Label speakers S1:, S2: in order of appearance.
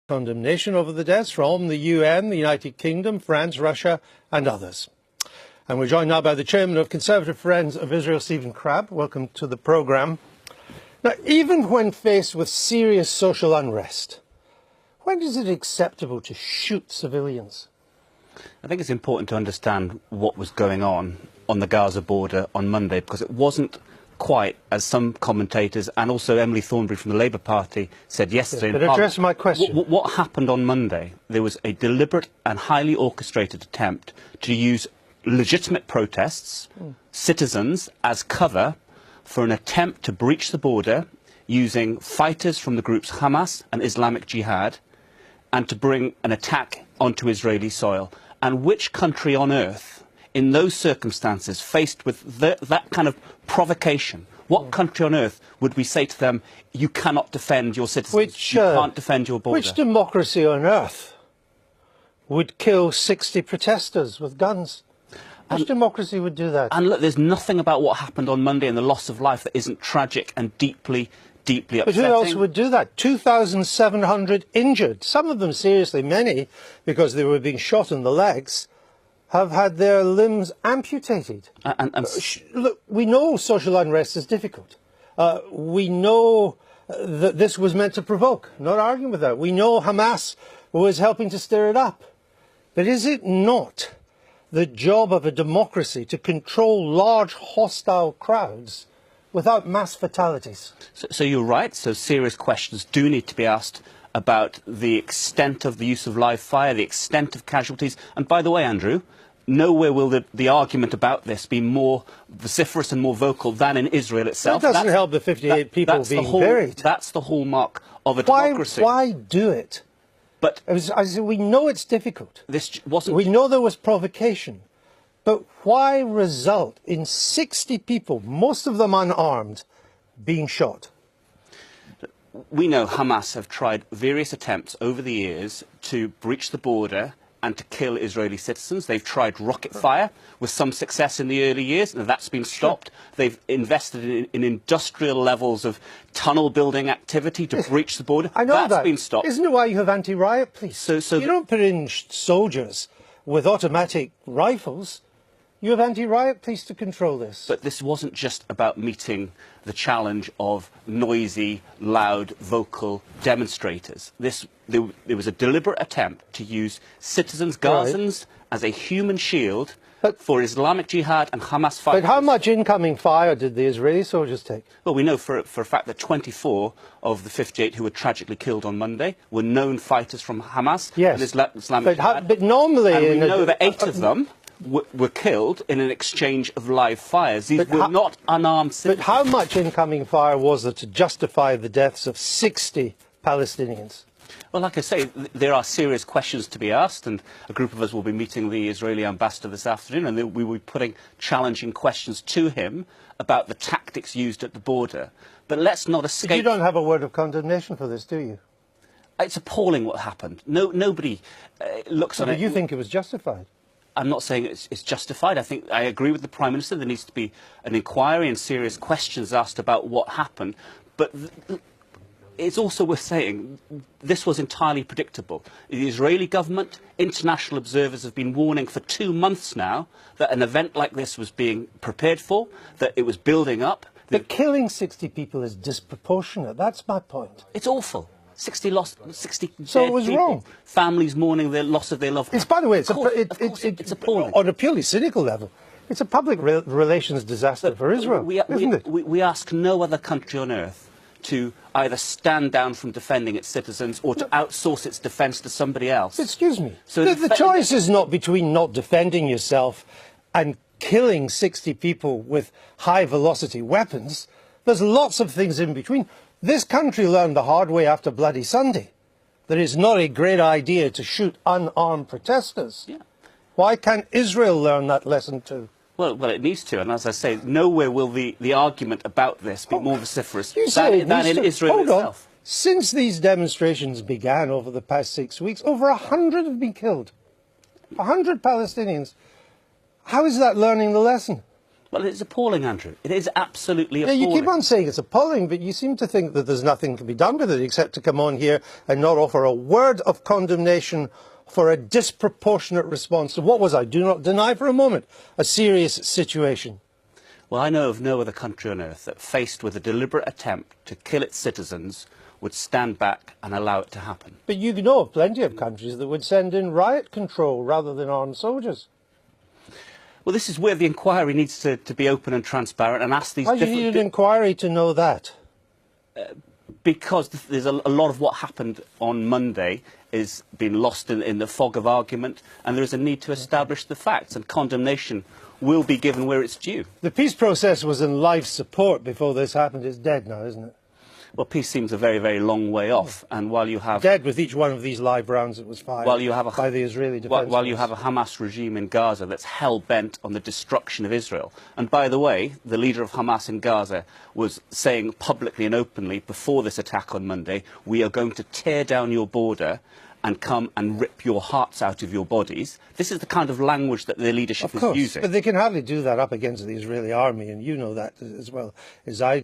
S1: condemnation over the deaths from the UN, the United Kingdom, France, Russia and others. And we're joined now by the chairman of Conservative Friends of Israel, Crabb. Welcome to the programme. Now, even when faced with serious social unrest, when is it acceptable to shoot civilians?
S2: I think it's important to understand what was going on the Gaza border on Monday, because it wasn't quite, as some commentators and also Emily Thornberry from the Labour Party said yesterday.
S1: But address my question.
S2: What happened on Monday? There was a deliberate and highly orchestrated attempt to use legitimate protests, citizens, as cover for an attempt to breach the border using fighters from the groups Hamas and Islamic Jihad, and to bring an attack onto Israeli soil. And which country on earth, in those circumstances, faced with that kind of provocation, what country on earth would we say to them, you cannot defend your citizens, you can't defend your border?
S1: Which democracy on earth would kill 60 protesters with guns? Which democracy would do that?
S2: And look, there's nothing about what happened on Monday and the loss of life that isn't tragic and deeply upsetting.
S1: But who else would do that? 2,700 injured, some of them seriously, many, because they were being shot in the legs, have had their limbs amputated. Look, we know social unrest is difficult. We know that this was meant to provoke, not arguing with that. We know Hamas was helping to stir it up. But is it not the job of a democracy to control large hostile crowds without mass fatalities?
S2: So you're right. So serious questions do need to be asked about the extent of the use of live fire, the extent of casualties. And by the way, Andrew, nowhere will the argument about this be more vociferous and more vocal than in Israel itself.
S1: That doesn't help the 58 people being buried.
S2: That's the hallmark of a democracy.
S1: Why do it?
S2: But
S1: as I said, we know it's difficult.
S2: This wasn't.
S1: We know there was provocation. But why result in 60 people, most of them unarmed, being shot?
S2: We know Hamas have tried various attempts over the years to breach the border and to kill Israeli citizens. They've tried rocket fire with some success in the early years, and that's been stopped. They've invested in industrial levels of tunnel building activity to breach the border.
S1: I know
S2: that's been stopped.
S1: Isn't it why you have anti-riot police? So you don't put in soldiers with automatic rifles. You have anti-riot police to control this.
S2: But this wasn't just about meeting the challenge of noisy, loud, vocal demonstrators. There was a deliberate attempt to use citizens, Gazans, as a human shield for Islamic Jihad and Hamas fighters.
S1: But how much incoming fire did the Israeli soldiers take?
S2: Well, we know for a fact that 24 of the 58 who were tragically killed on Monday were known fighters from Hamas and Islamic Jihad.
S1: But normally...
S2: And we know that 8 of them were killed in an exchange of live fires. These were not unarmed citizens.
S1: But how much incoming fire was there to justify the deaths of 60 Palestinians?
S2: Well, like I say, there are serious questions to be asked, and a group of us will be meeting the Israeli ambassador this afternoon, and we will be putting challenging questions to him about the tactics used at the border. But let's not escape...
S1: But you don't have a word of condemnation for this, do you?
S2: It's appalling what happened. Nobody looks on it...
S1: But you think it was justified?
S2: I'm not saying it's justified. I agree with the Prime Minister. There needs to be an inquiry and serious questions asked about what happened. But it's also worth saying this was entirely predictable. The Israeli government, international observers have been warning for 2 months now that an event like this was being prepared for, that it was building up.
S1: But killing 60 people is disproportionate. That's my point.
S2: It's awful. 60 lost, 60
S1: So it was
S2: people,
S1: wrong.
S2: Families mourning the loss of their loved ones.
S1: By the way,
S2: it's appalling.
S1: On a purely cynical level, it's a public relations disaster for Israel, isn't it?
S2: We ask no other country on earth to either stand down from defending its citizens or to outsource its defence to somebody else.
S1: Excuse me. So the choice is not between not defending yourself and killing 60 people with high-velocity weapons. There's lots of things in between. This country learned the hard way after Bloody Sunday that it's not a great idea to shoot unarmed protesters. Yeah. Why can't Israel learn that lesson too?
S2: Well, it needs to, and as I say, nowhere will the argument about this be more vociferous than in Israel itself.
S1: Since these demonstrations began over the past 6 weeks, over 100 have been killed. 100 Palestinians. How is that learning the lesson?
S2: Well, it's appalling, Andrew. It is absolutely appalling.
S1: Yeah, you keep on saying it's appalling, but you seem to think that there's nothing can be done with it except to come on here and not offer a word of condemnation for a disproportionate response to what was, I do not deny for a moment, a serious situation.
S2: Well, I know of no other country on earth that, faced with a deliberate attempt to kill its citizens, would stand back and allow it to happen.
S1: But you know of plenty of countries that would send in riot control rather than armed soldiers.
S2: Well, this is where the inquiry needs to be open and transparent and ask these
S1: Why do you need an inquiry to know that?
S2: Because there's a lot of what happened on Monday is being lost in the fog of argument, and there is a need to establish the facts, and condemnation will be given where it's due.
S1: The peace process was in life support before this happened. It's dead now, isn't it?
S2: Well, peace seems a very, very long way off, and while you have...
S1: Dead with each one of these live rounds that was fired by the Israeli Defence Force.
S2: While you have a Hamas regime in Gaza that's hell-bent on the destruction of Israel. And by the way, the leader of Hamas in Gaza was saying publicly and openly before this attack on Monday, we are going to tear down your border and come and rip your hearts out of your bodies. This is the kind of language that their leadership is using.
S1: But they can hardly do that up against the Israeli army, and you know that as well as I